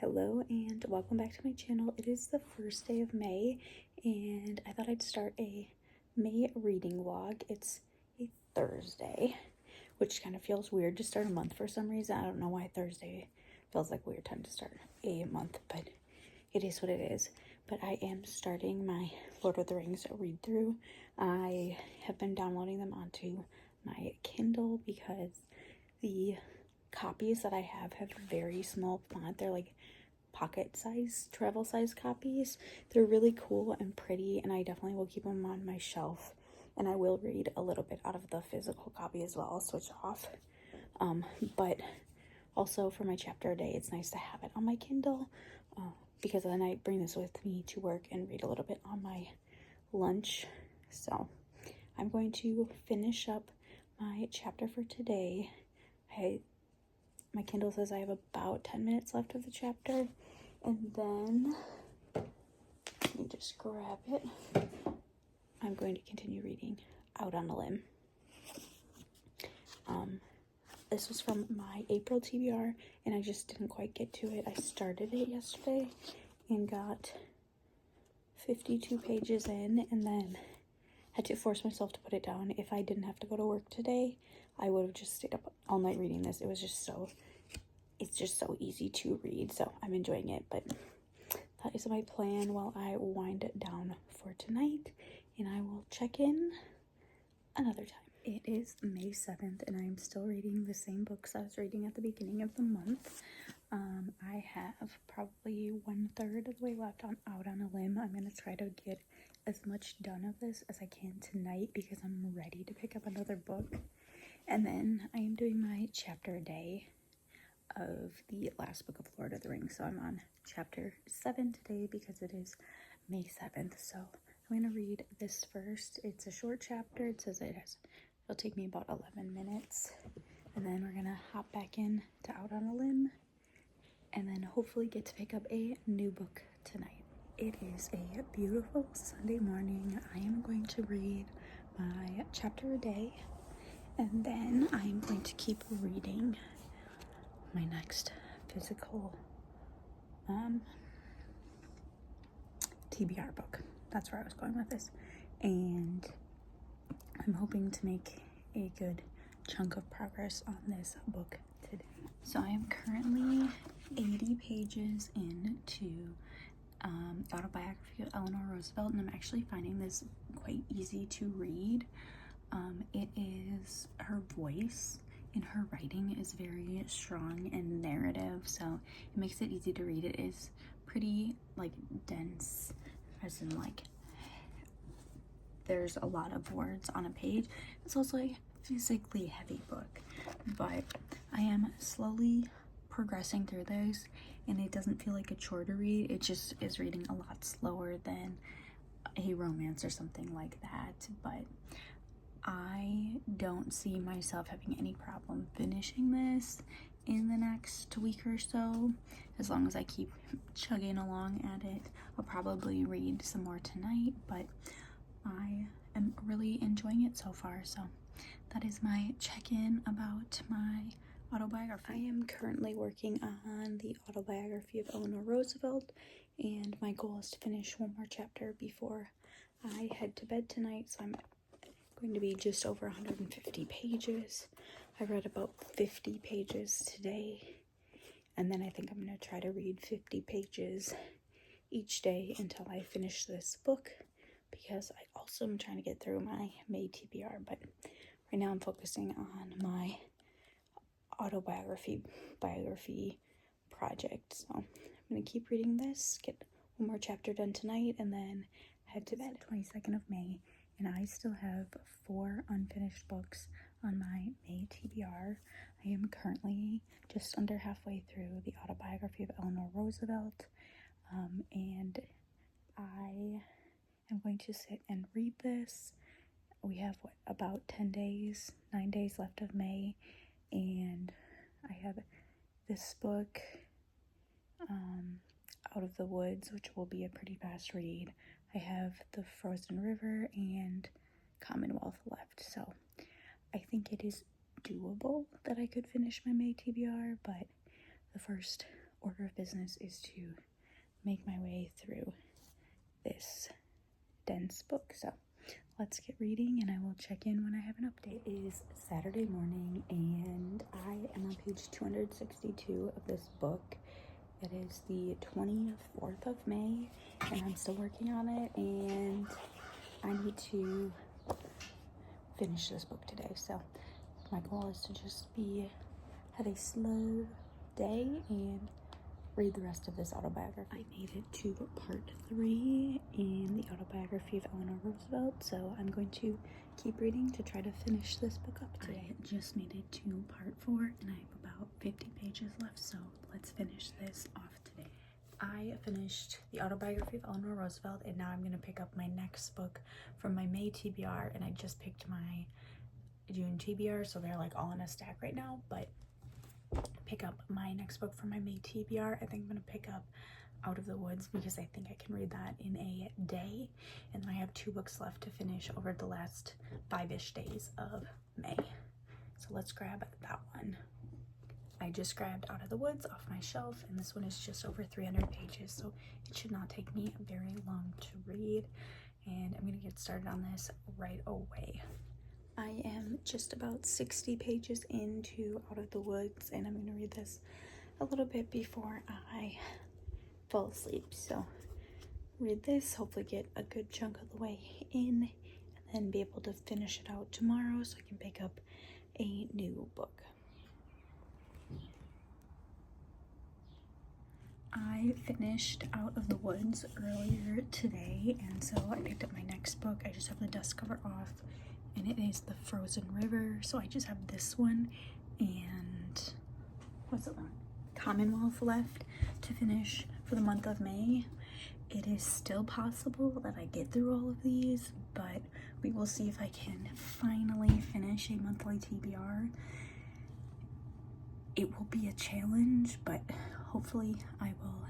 Hello and welcome back to my channel. It is the first day of May and I thought I'd start a May reading vlog. It's a Thursday, which kind of feels weird to start a month for some reason. I don't know why Thursday feels like a weird time to start a month, but it is what it is. But I am starting my Lord of the Rings read through. I have been downloading them onto my Kindle because the copies that I have very small font. They're like pocket size, travel size copies. They're really cool and pretty, and I definitely will keep them on my shelf. And I will read a little bit out of the physical copy as well. I'll switch off. But also for my chapter a day, it's nice to have it on my Kindle because then I bring this with me to work and read a little bit on my lunch. So I'm going to finish up my chapter for today. My Kindle says I have about 10 minutes left of the chapter, and then let me just grab it. I'm going to continue reading Out on a Limb. This was from my April TBR, and I just didn't quite get to it. I started it yesterday and got 52 pages in, and then had to force myself to put it down. If I didn't have to go to work today, I would have just stayed up all night reading this. It's just so easy to read, so I'm enjoying it. But that is my plan while I wind it down for tonight, and I will check in another time. It is May 7th, and I am still reading the same books I was reading at the beginning of the month. I have probably 1/3 of the way left on Out on a Limb. I'm going to try to get as much done of this as I can tonight because I'm ready to pick up another book. And then I am doing my chapter a day of the last book of Lord of the Rings. So I'm on chapter 7 today because it is May 7th. So I'm going to read this first. It's a short chapter. It says it'll take me about 11 minutes. And then we're going to hop back in to Out on a Limb and then hopefully get to pick up a new book tonight. It is a beautiful Sunday morning. I am going to read my chapter a day, and then I am going to keep reading my next physical TBR book. That's where I was going with this. And I'm hoping to make a good chunk of progress on this book today. So I am currently 80 pages into the autobiography of Eleanor Roosevelt, and I'm actually finding this quite easy to read. It is, her voice in her writing is very strong and narrative, so it makes it easy to read. It is pretty like dense, as in like there's a lot of words on a page. It's also a physically heavy book, but I am slowly progressing through this, and it doesn't feel like a chore to read. It just is reading a lot slower than a romance or something like that, but I don't see myself having any problem finishing this in the next week or so, as long as I keep chugging along at it. I'll probably read some more tonight, but I am really enjoying it so far. So that is my check-in about my autobiography. I am currently working on the autobiography of Eleanor Roosevelt, and my goal is to finish one more chapter before I head to bed tonight. So I'm going to be just over 150 pages. I read about 50 pages today, and then I think I'm going to try to read 50 pages each day until I finish this book, because I also am trying to get through my May TBR, but right now I'm focusing on my autobiography project. So I'm going to keep reading this, get one more chapter done tonight, and then head to bed. 22nd of May, and I still have 4 unfinished books on my May TBR. I am currently just under halfway through the autobiography of Eleanor Roosevelt, and I am going to sit and read this. We have about 9 days left of May, and I have this book, Out of the Woods, which will be a pretty fast read. I have The Frozen River and Commonwealth left, so I think it is doable that I could finish my May TBR, but the first order of business is to make my way through this dense book. So let's get reading and I will check in when I have an update. It is Saturday morning and I am on page 262 of this book. It is the 24th of May and I'm still working on it, and I need to finish this book today. So my goal is to just have a slow day and read the rest of this autobiography. I made it to part 3 in the autobiography of Eleanor Roosevelt, so I'm going to keep reading to try to finish this book up today. I just made it to part 4 and I have about 50 pages left, so let's finish this off today. I finished the autobiography of Eleanor Roosevelt and now I'm going to pick up my next book from my May TBR, and I just picked my June TBR, so they're like all in a stack right now, but pick up my next book from my May TBR. I think I'm going to pick up Out of the Woods because I think I can read that in a day, and then I have 2 books left to finish over the last 5-ish days of May. So let's grab that one. I just grabbed Out of the Woods off my shelf, and this one is just over 300 pages, so it should not take me very long to read, and I'm going to get started on this right away. I am just about 60 pages into Out of the Woods, and I'm going to read this a little bit before I fall asleep. So read this, hopefully get a good chunk of the way in, and then be able to finish it out tomorrow so I can pick up a new book. I finished Out of the Woods earlier today, and so I picked up my next book. I just have the dust cover off, and it is The Frozen River. So I just have this one and what's it on? Commonwealth left to finish for the month of May. It is still possible that I get through all of these, but we will see if I can finally finish a monthly TBR. It will be a challenge, but hopefully I will